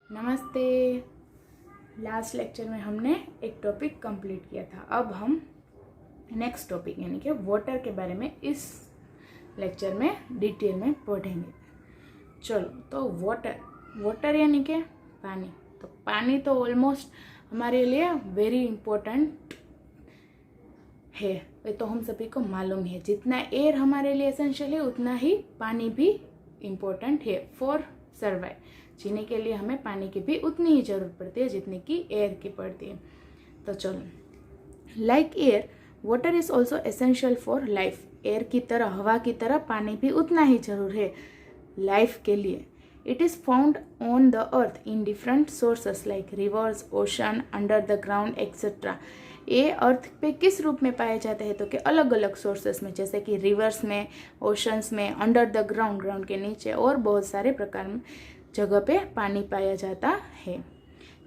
नमस्ते। Last lecture में हमने एक टॉपिक कंप्लीट किया था। अब हम नेक्स्ट टॉपिक यानी कि वाटर के बारे में इस लेक्चर में डिटेल में पढ़ेंगे। चलो, तो वाटर यानी कि पानी। तो पानी तो ऑलमोस्ट हमारे लिए वेरी इम्पोर्टेंट है, ये तो हम सभी को मालूम है। जितना एयर हमारे लिए एसेंशियल है उतना ही पानी भी इम्पोर्टेंट है फॉर सर्वाइव। जीने के लिए हमें पानी की भी उतनी ही जरूरत पड़ती है जितनी की एयर की पड़ती है। तो चलो, like air water is also essential for life. Air की तरह, हवा की तरह पानी भी उतना ही जरूर है लाइफ के लिए। It is found on the earth in different sources like reverse, ocean, under the ground etcetera. ये अर्थ पे किस रूप में पाए जाते हैं? तो कि अलग अलग सोर्सेस में, जैसे कि रिवर्स में, ओशंस में, अंडर द ग्राउंड, ग्राउंड के नीचे, और बहुत सारे प्रकार में जगह पे पानी पाया जाता है।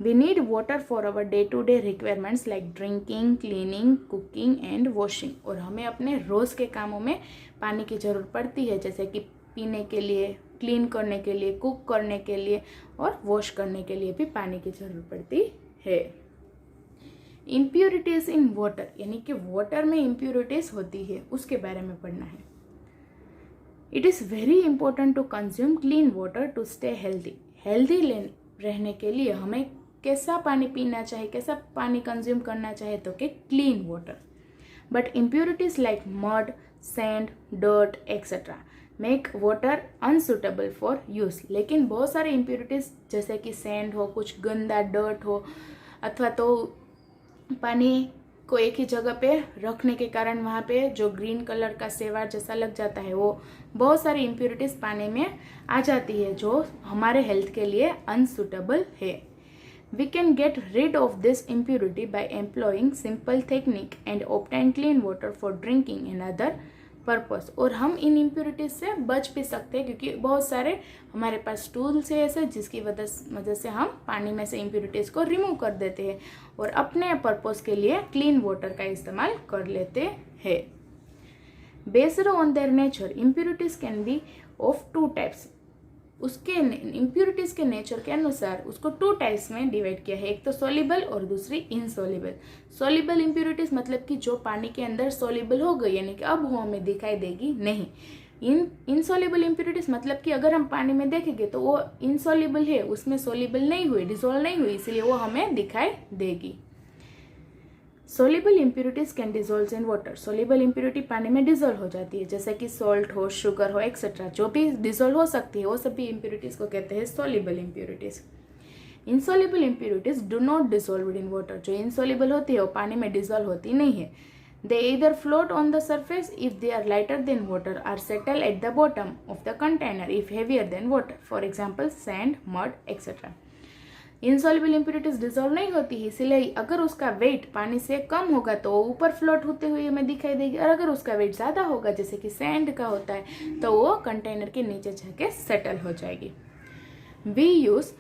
We need water for our day to day requirements like drinking, cleaning, cooking and washing. और हमें अपने रोज़ के कामों में पानी की ज़रूरत पड़ती है, जैसे कि पीने के लिए, क्लीन करने के लिए, कुक करने के लिए और वॉश करने के लिए भी पानी की ज़रूरत पड़ती है। इम्प्योरिटीज इन वाटर यानी कि वाटर में इम्प्योरिटीज होती है, उसके बारे में पढ़ना है। It is very important to consume clean water to stay healthy. Healthy रहने के लिए हमें कैसा पानी पीना चाहिए, कैसा पानी कंज्यूम करना चाहिए? तो कि clean water. But impurities like mud, sand, dirt etcetera make water unsuitable for use. लेकिन बहुत सारे इम्प्योरिटीज जैसे कि सैंड हो, कुछ गंदा डर्ट हो, अथवा तो पानी को एक ही जगह पे रखने के कारण वहाँ पे जो ग्रीन कलर का सेवार जैसा लग जाता है, वो बहुत सारी इम्प्योरिटीज पानी में आ जाती है जो हमारे हेल्थ के लिए अनसुटेबल है। We can get rid of this impurity by employing simple technique and obtain clean water for drinking and other purpose. और हम इन इम्प्योरिटीज से बच भी सकते हैं, क्योंकि बहुत सारे हमारे पास टूल्स है ऐसे जिसकी वजह से हम पानी में से इम्प्योरिटीज को रिमूव कर देते हैं और अपने पर्पस के लिए क्लीन वाटर का इस्तेमाल कर लेते हैं। Based on their nature impurities can be of two types. उसके इम्प्योरिटीज के नेचर के अनुसार उसको टू टाइप्स में डिवाइड किया है, एक तो सोल्यूबल और दूसरी इनसोल्यूबल। सोल्यूबल इम्प्योरिटीज मतलब कि जो पानी के अंदर सोल्यूबल हो गई, यानी कि अब वो हमें दिखाई देगी नहीं। इनसोल्यूबल इम्प्योरिटीज मतलब कि अगर हम पानी में देखेंगे तो वो इनसोल्यूबल है, उसमें सोल्यूबल नहीं हुई, डिसोल्व नहीं हुई, इसलिए वो हमें दिखाई देगी। Soluble impurities can dissolve in water. Soluble impurity पानी में डिजोल्व हो जाती है, जैसे कि सॉल्ट हो, शुगर हो एक्सेट्रा, जो भी डिजोल्व हो सकती है वो सभी इम्प्योरिटीज को कहते हैं soluble impurities. Insoluble impurities do not dissolve in water. जो इनसोल्यूबल होती है वो पानी में डिजोल्व होती नहीं है। They either float on the surface if they are lighter than water, or settle at the bottom of the container if heavier than water, for example sand, mud etcetera. Insoluble impurities dissolve नहीं होती है, इसलिए अगर उसका wait पानी से कम होगा तो वो ऊपर फ्लोट होते हुए हमें दिखाई देगी, और अगर उसका वेट ज़्यादा होगा जैसे कि सैंड का होता है तो वो कंटेनर के नीचे जाके सेटल हो जाएगी। We use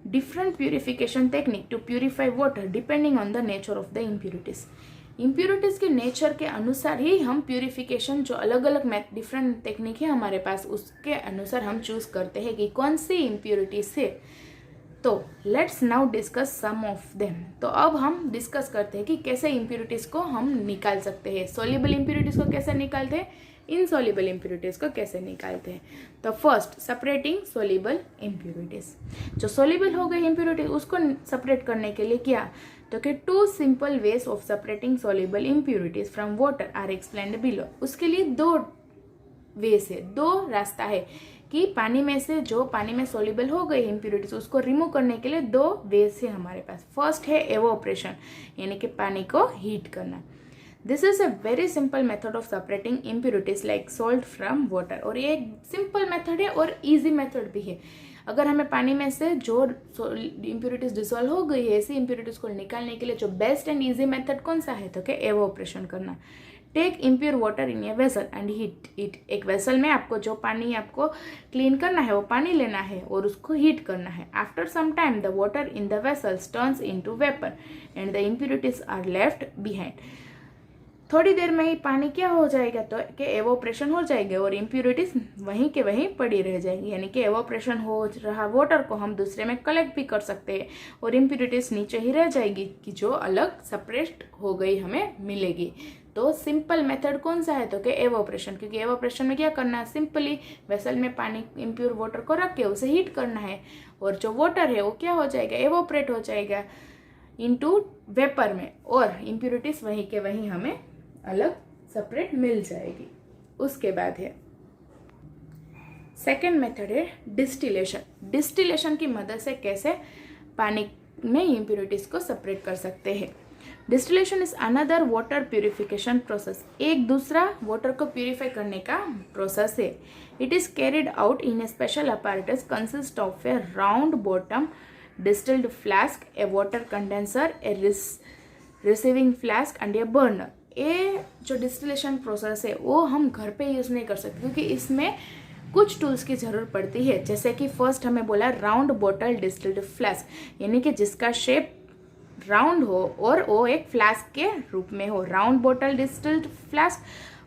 different purification technique to purify water depending on the nature of the impurities. Impurities के नेचर के अनुसार ही हम प्यूरिफिकेशन, जो अलग अलग डिफरेंट टेक्निक है हमारे पास, उसके अनुसार हम चूज करते हैं कि कौन सी इम्प्योरिटीज है। तो let's now discuss some of them. तो अब हम डिस्कस करते हैं कि कैसे इम्प्योरिटीज को हम निकाल सकते हैं। सोल्यूबल इम्प्योरिटीज को कैसे निकालते हैं, इनसोल्यूबल इम्प्योरिटीज को कैसे निकालते हैं। तो फर्स्ट, सेपरेटिंग सोल्यूबल इम्प्योरिटीज। जो सोल्यूबल हो गई इम्प्योरिटीज उसको सेपरेट करने के लिए क्या, तो कि two simple ways of separating soluble impurities from water are explained below. उसके लिए दो वेज है, दो रास्ता है कि पानी में से जो पानी में सोल्यूबल हो गई इम्प्योरिटीज उसको रिमूव करने के लिए दो वेज है हमारे पास। फर्स्ट है एवोपरेशन, यानी कि पानी को हीट करना। This is a very simple method of separating impurities like salt from water. और ये एक सिंपल मेथड है और इजी मेथड भी है। अगर हमें पानी में से जो इम्प्योरिटीज डिसॉल्व हो गई है, ऐसी इम्प्योरिटीज को निकालने के लिए जो बेस्ट एंड इजी मेथड कौन सा है, तो कि एवोपरेशन करना। Take impure water in a vessel and heat it. एक वेसल में आपको जो पानी आपको क्लीन करना है वो पानी लेना है और उसको हीट करना है। After some time the water in the vessel turns into vapour and the impurities are left behind. थोड़ी देर में ही पानी क्या हो जाएगा, तो कि एवोप्रेशन हो जाएगा और इम्प्यूरिटीज वहीं के वहीं पड़ी रह जाएंगी। यानी कि एवोप्रेशन हो रहा वाटर को हम दूसरे में कलेक्ट भी कर सकते हैं और इम्प्यूरिटीज नीचे ही रह जाएगी कि जो अलग सेपरेट हो गई हमें मिलेगी। तो सिंपल मेथड कौन सा है, तो कि एवोप्रेशन, क्योंकि एवोप्रेशन में क्या करना है, सिंपली वेसल में पानी इम्प्योर वाटर को रख के उसे हीट करना है और जो वाटर है वो क्या हो जाएगा, एवोपरेट हो जाएगा इनटू वेपर में और इम्प्यूरिटीज वहीं के वहीं हमें अलग सेपरेट मिल जाएगी। उसके बाद है सेकेंड मेथड है डिस्टिलेशन। डिस्टिलेशन की मदद से कैसे पानी में इम्प्यूरिटीज को सेपरेट कर सकते हैं। Distillation is another water purification process, एक दूसरा वाटर को प्यूरिफाई करने का प्रोसेस है। It is carried out in A special apparatus consist of A round bottom distilled flask, A water condenser, A receiving flask and A burner. ये जो distillation process है वो हम घर पे यूज़ नहीं कर सकते क्योंकि इसमें कुछ टूल्स की ज़रूरत पड़ती है। जैसे कि फर्स्ट हमें बोला राउंड बॉटल डिस्टिल्ड फ्लास्क, यानी कि जिसका शेप राउंड हो और वो एक फ्लास्क के रूप में हो। Round bottle distilled flask,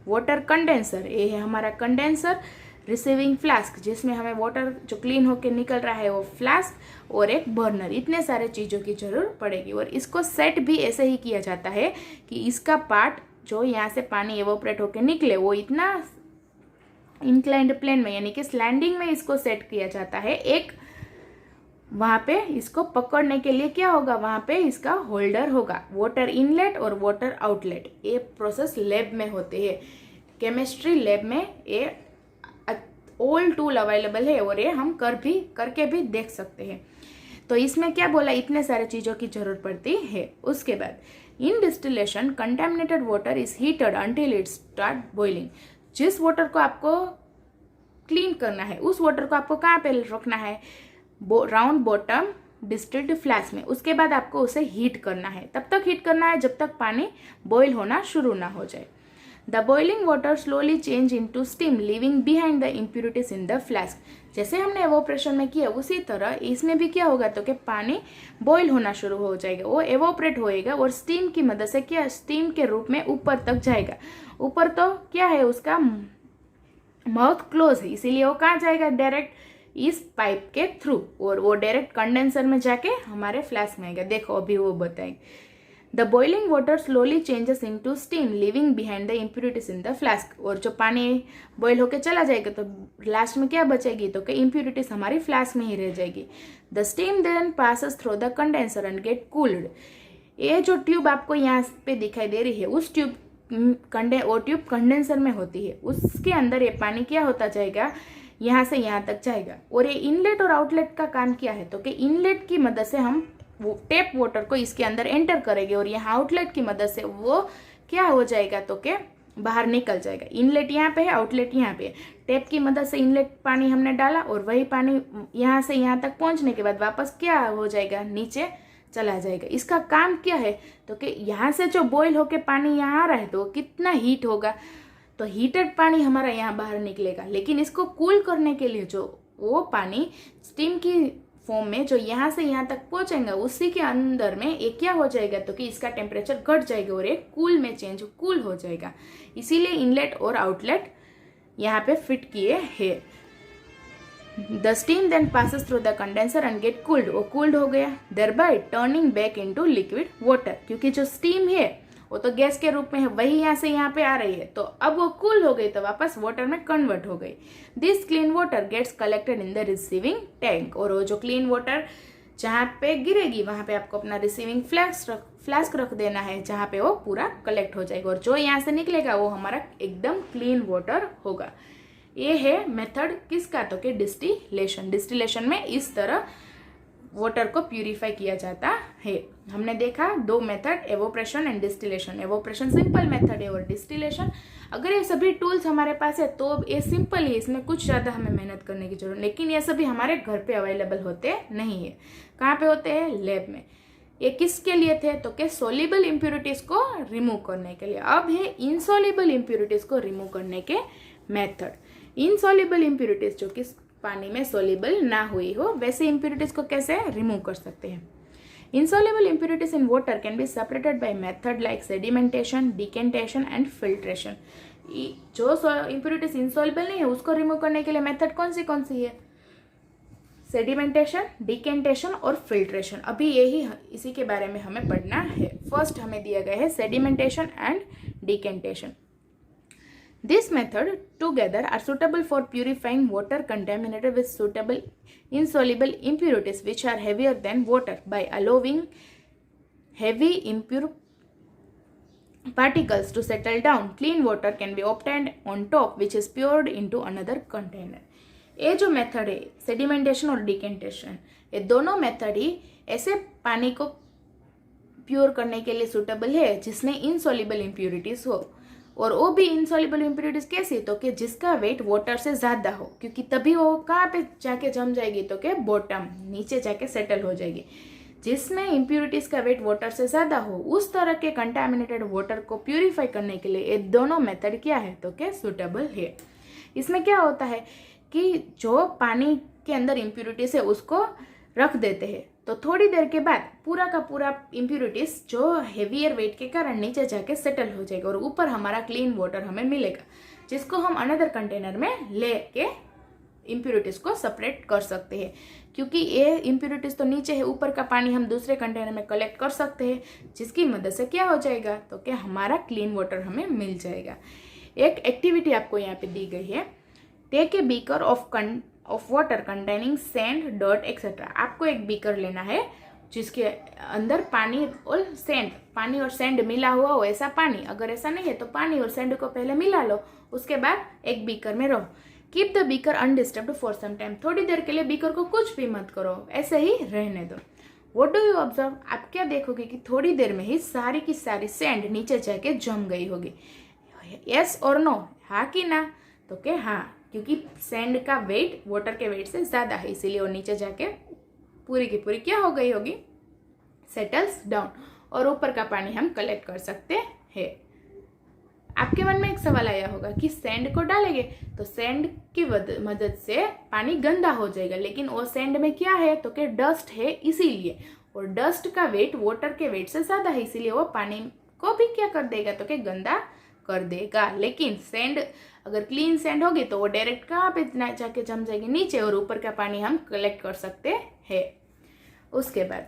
water condenser, ये है हमारा कंडेंसर, रिसीविंग फ्लास्क जिसमें हमें वाटर जो क्लीन होकर निकल रहा है वो फ्लास्क, और एक बर्नर। इतने सारे चीज़ों की जरूरत पड़ेगी और इसको सेट भी ऐसे ही किया जाता है कि इसका पार्ट जो यहाँ से पानी एवोपरेट होकर निकले वो इतना इंक्लाइंड प्लेन में यानी कि स्लैंडिंग में इसको सेट किया जाता है। एक वहाँ पे इसको पकड़ने के लिए क्या होगा, वहाँ पे इसका होल्डर होगा, वाटर इनलेट और वाटर आउटलेट। ये प्रोसेस लैब में होते हैं, केमिस्ट्री लैब में ये ऑल टूल अवेलेबल है और ये हम करके भी देख सकते हैं। तो इसमें क्या बोला, इतने सारे चीज़ों की जरूरत पड़ती है। उसके बाद in distillation contaminated water is heated until it start boiling. जिस वाटर को आपको क्लीन करना है उस वाटर को आपको कहाँ पे रखना है, राउंड बॉटम डिस्टिल्ड फ्लास्क में। उसके बाद आपको उसे हीट करना है, तब तक हीट करना है जब तक पानी बॉईल होना शुरू ना हो जाए। The boiling water slowly change into steam living behind the impurities in the flask. जैसे हमने एवोपरेशन में किया उसी तरह इसमें भी क्या होगा, तो कि पानी बॉईल होना शुरू हो जाएगा, वो एवोपरेट होएगा और स्टीम की मदद से क्या, स्टीम के रूप में ऊपर तक जाएगा। ऊपर तो क्या है, उसका माउथ क्लोज है, इसीलिए वो कहाँ जाएगा, डायरेक्ट इस पाइप के थ्रू, और वो डायरेक्ट कंडेंसर में जाके हमारे फ्लास्क में आएगा। देखो अभी वो बताएंगे। The boiling water slowly changes into steam living behind the impurities in the flask. और जो पानी बॉईल होके चला जाएगा तो लास्ट में क्या बचेगी, तो कि इम्प्यूरिटीज हमारी फ्लास्क में ही रह जाएगी। The steam then passes through the condenser and get cooled. ये जो ट्यूब आपको यहाँ पे दिखाई दे रही है उस ट्यूब वो ट्यूब कंडेंसर में होती है, उसके अंदर ये पानी क्या होता जाएगा, यहाँ से यहाँ तक जाएगा। और ये इनलेट और आउटलेट का काम क्या है, तो कि इनलेट की मदद से हम वो टेप वाटर को इसके अंदर एंटर करेंगे और यहाँ आउटलेट की मदद से वो क्या हो जाएगा, तो कि बाहर निकल जाएगा। इनलेट यहाँ पे है, आउटलेट यहाँ पे है। टेप की मदद से इनलेट पानी हमने डाला और वही पानी यहाँ से यहाँ तक पहुँचने के बाद वापस क्या हो जाएगा, नीचे चला जाएगा। इसका काम क्या है, तो कि यहाँ से जो बॉईल होके पानी यहाँ आ रहा है तो कितना हीट होगा, तो हीटेड पानी हमारा यहाँ बाहर निकलेगा। लेकिन इसको कूल करने के लिए जो वो पानी स्टीम की फॉर्म में जो यहाँ से यहाँ तक पहुँचेगा उसी के अंदर में एक क्या हो जाएगा, तो कि इसका टेम्परेचर घट जाएगा और एक कूल में चेंज कूल हो जाएगा। इसीलिए इनलेट और आउटलेट यहाँ पे फिट किए हैं। The steam then passes through the condenser and get cooled, वो कूल्ड हो गया, thereby turning back into liquid water. क्योंकि जो स्टीम है वो तो गैस के रूप में है, वही यहाँ से यहाँ पे आ रही है, तो अब वो कूल हो गई तो वापस वाटर में कन्वर्ट हो गई। This clean water gets collected in the receiving tank. और वो जो क्लीन वाटर जहाँ पे गिरेगी वहाँ पे आपको अपना रिसीविंग फ्लास्क रख देना है, जहाँ पे वो पूरा कलेक्ट हो जाएगा और जो यहाँ से निकलेगा वो हमारा एकदम क्लीन वाटर होगा। ये है मेथड किसका, तो कि डिस्टिलेशन। डिस्टिलेशन में इस तरह वाटर को प्यूरिफाई किया जाता है। हमने देखा दो method, evaporation and distillation. Evaporation simple method है और डिस्टिलेशन, अगर ये सभी टूल्स हमारे पास है तो ये सिंपल है, इसमें कुछ ज़्यादा हमें मेहनत करने की जरूरत। लेकिन ये सभी हमारे घर पे अवेलेबल होते नहीं है। कहाँ पे होते हैं, लैब में। ये किसके लिए थे, तो कि सोल्यूबल इम्प्यूरिटीज को रिमूव करने के लिए। अब है इनसोल्यूबल इम्प्यूरिटीज को रिमूव करने के मेथड। इनसोल्यूबल इम्प्यूरिटीज जो कि पानी में सोल्यूबल ना हुई हो, वैसे इम्प्यूरिटीज को कैसे रिमूव कर सकते हैं। Insoluble impurities in water can be separated by method like sedimentation, decantation and filtration. जो impurities insoluble नहीं है उसको रिमूव करने के लिए मेथड कौन सी है? सेडिमेंटेशन, डिकेंटेशन और फिल्ट्रेशन. अभी यही इसी के बारे में हमें पढ़ना है. फर्स्ट हमें दिया गया है sedimentation and decantation. This method together are suitable for purifying water contaminated with suitable insoluble impurities which are heavier than water by allowing heavy impure particles to settle down. Clean water can be obtained on top which is poured into another container. ये जो method है sedimentation और decantation, ये दोनों method ही ऐसे पानी को pure करने के लिए सूटेबल है जिसमें इनसॉल्युबल इम्प्यूरिटीज हो. और वो भी इनसॉल्युबल इम्प्यूरिटीज कैसी? तो कि जिसका वेट वाटर से ज़्यादा हो, क्योंकि तभी वो कहाँ पे जाके जम जाएगी? तो कि बॉटम, नीचे जाके सेटल हो जाएगी. जिसमें इम्प्यूरिटीज का वेट वाटर से ज़्यादा हो उस तरह के कंटामिनेटेड वाटर को प्यूरिफाई करने के लिए ये दोनों मेथड क्या है? तो कि सूटेबल है. इसमें क्या होता है कि जो पानी के अंदर इम्प्यूरिटीज है उसको रख देते हैं, तो थोड़ी देर के बाद पूरा का पूरा इम्प्यूरिटीज जो हेवियर वेट के कारण नीचे जाके सेटल हो जाएगा और ऊपर हमारा क्लीन वाटर हमें मिलेगा, जिसको हम अनदर कंटेनर में ले के इम्प्यूरिटीज को सेपरेट कर सकते हैं. क्योंकि ये इम्प्यूरिटीज तो नीचे है, ऊपर का पानी हम दूसरे कंटेनर में कलेक्ट कर सकते हैं, जिसकी मदद से क्या हो जाएगा? तो क्या हमारा क्लीन वाटर हमें मिल जाएगा. एक एक्टिविटी आपको यहाँ पे दी गई है. Take a beaker of water containing sand, dirt etcetera. आपको एक बीकर लेना है जिसके अंदर पानी और सैंड मिला हुआ हो. ऐसा पानी, अगर ऐसा नहीं है तो पानी और सैंड को पहले मिला लो, उसके बाद एक बीकर में रहो. Keep the beaker undisturbed for some time. थोड़ी देर के लिए बीकर को कुछ भी मत करो, ऐसे ही रहने दो. What do you observe? आप क्या देखोगे कि थोड़ी देर में ही सारी की सारी सैंड नीचे जाके जम गई होगी. यस और नो, हाँ कि ना? तो क्या हाँ, क्योंकि सैंड का वेट वाटर के वेट से ज़्यादा है, इसीलिए वो नीचे जाके पूरी की पूरी क्या हो गई होगी? Settles down. और ऊपर का पानी हम कलेक्ट कर सकते हैं. आपके मन में एक सवाल आया होगा कि सैंड को डालेंगे तो सैंड की मदद से पानी गंदा हो जाएगा, लेकिन वो सैंड में क्या है? तो क्या डस्ट है, इसीलिए. और डस्ट का वेट वाटर के वेट से ज़्यादा है, इसीलिए वो पानी को भी क्या कर देगा? तो क्या गंदा कर देगा. लेकिन सैंड अगर क्लीन सैंड होगी तो वो डायरेक्ट कहाँ पे जाके जम जाएगी? नीचे. और ऊपर का पानी हम कलेक्ट कर सकते हैं. उसके बाद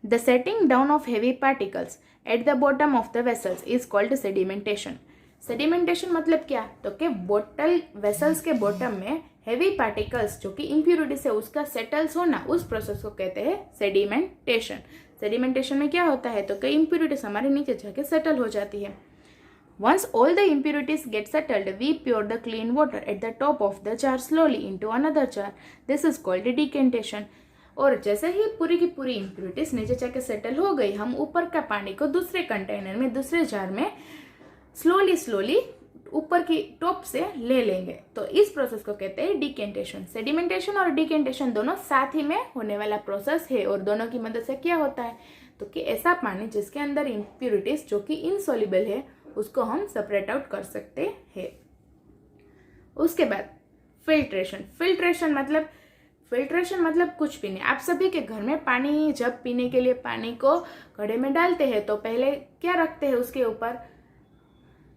the setting down of heavy particles eight the bottom of the vessels is called sedimentation. Sedimentation मतलब क्या? तो कि बोटल वेसल्स के बॉटम में हेवी पार्टिकल्स जो कि इम्प्यूरिटी से उसका सेटल्स होना, उस प्रोसेस को कहते हैं सेडिमेंटेशन. सेडिमेंटेशन में क्या होता है? तो कई इम्प्यूरिटीज हमारे नीचे जाके सेटल हो जाती है. Once all the impurities get settled we pure the clean water at the top of the jar slowly into another jar. This is called decantation. और जैसे ही पूरी की पूरी इम्प्यूरिटीज नीचे जाके सेटल हो गई, हम ऊपर का पानी को दूसरे कंटेनर में, दूसरे जार में स्लोली ऊपर की टॉप से ले लेंगे. तो इस प्रोसेस को कहते हैं डिकेंटेशन. सेडिमेंटेशन और डिकेंटेशन दोनों साथ ही में होने वाला प्रोसेस है और दोनों की मदद से क्या होता है? तो कि ऐसा पानी जिसके अंदर इम्प्यूरिटीज जो कि इनसॉल्युबल है उसको हम सेपरेट आउट कर सकते हैं. उसके बाद फिल्ट्रेशन. फिल्ट्रेशन मतलब कुछ भी नहीं. आप सभी के घर में पानी, जब पीने के लिए पानी को घड़े में डालते हैं तो पहले क्या रखते हैं? उसके ऊपर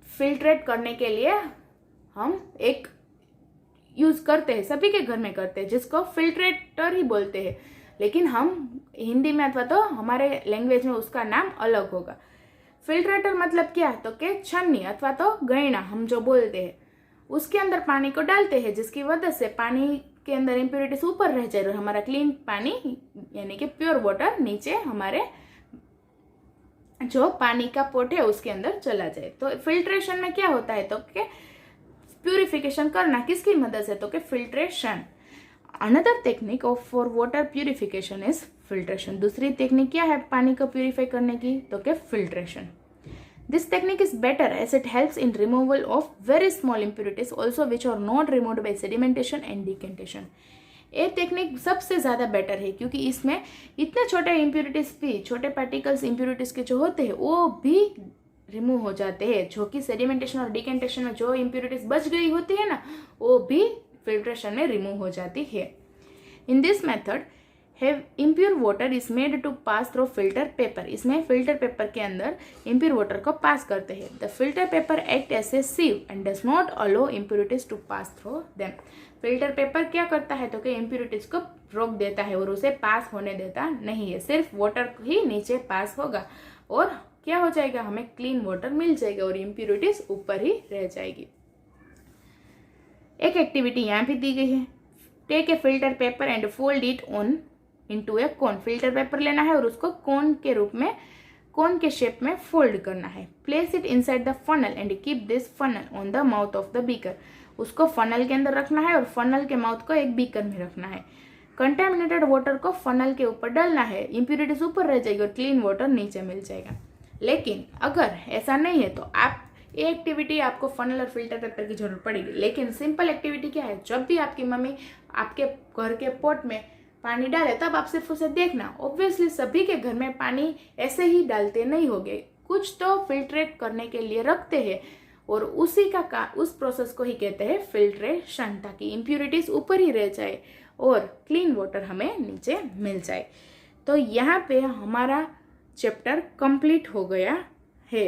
फिल्ट्रेट करने के लिए हम एक यूज करते हैं, सभी के घर में करते हैं, जिसको फिल्ट्रेटर ही बोलते हैं. लेकिन हम हिंदी में अथवा तो हमारे लैंग्वेज में उसका नाम अलग होगा. फिल्ट्रेटर मतलब क्या? तो कि छन्नी अथवा तो गैना हम जो बोलते हैं, उसके अंदर पानी को डालते हैं, जिसकी वजह से पानी के अंदर इम्प्यूरिटीज ऊपर रह जाए और हमारा क्लीन पानी यानी कि प्योर वाटर नीचे हमारे जो पानी का पोट है उसके अंदर चला जाए. तो फिल्ट्रेशन में क्या होता है? तो कि प्यूरिफिकेशन करना. किसकी मदद से? तो कि filtration. Another technique of for water purification is filtration. दूसरी टेक्निक क्या है पानी को प्यूरिफाई करने की? तो कि filtration. This technique is better as it helps in removal of very small impurities also which are not removed by sedimentation and decantation. ये टेक्निक सबसे ज़्यादा बेटर है क्योंकि इसमें इतने छोटे इम्प्यूरिटीज भी, छोटे पार्टिकल्स इम्प्यूरिटीज के जो होते हैं वो भी रिमूव हो जाते हैं, जो कि सेडिमेंटेशन और डिकेंटेशन में जो इम्प्यूरिटीज बच गई होती है ना, वो भी फिल्ट्रेशन में रिमूव हो जाती है. In this method have impure water is made to pass through filter paper. इसमें फिल्टर पेपर के अंदर इम्प्योर वाटर को पास करते हैं। The filter paper act as a sieve and does not allow impurities to pass through them. Filter paper क्या करता है तो कि इम्प्योरिटीज को रोक देता है और उसे पास होने देता नहीं है। सिर्फ वाटर ही नीचे पास होगा और क्या हो जाएगा, हमें क्लीन वाटर मिल जाएगा और इम्प्योरिटीज ऊपर ही रह जाएगी। एक एक्टिविटी यहाँ भी दी गई है। Take a filter paper and fold it on into a cone. Filter paper लेना है और उसको कोन के रूप में, कोन के शेप में फोल्ड करना है। Place it inside the funnel and keep this funnel on the mouth of the beaker. उसको फनल के अंदर रखना है और फनल के माउथ को एक बीकर में रखना है। कंटेमिनेटेड वाटर को फनल के ऊपर डालना है, इम्प्योरिटीज ऊपर रह जाएगी और क्लीन वाटर नीचे मिल जाएगा। लेकिन अगर ऐसा नहीं है तो आप ये एक्टिविटी आपको फनल और फिल्टर पेपर की जरूरत पड़ेगी। लेकिन सिंपल एक्टिविटी क्या है, जब भी आपकी मम्मी आपके घर के पॉट में पानी डाले तब आप सिर्फ उसे देखना। ऑब्वियसली सभी के घर में पानी ऐसे ही डालते नहीं होंगे, कुछ तो फिल्ट्रेट करने के लिए रखते हैं और उसी का उस प्रोसेस को ही कहते हैं फिल्ट्रेशन, ताकि इम्प्योरिटीज ऊपर ही रह जाए और क्लीन वाटर हमें नीचे मिल जाए। तो यहाँ पे हमारा चैप्टर कंप्लीट हो गया है।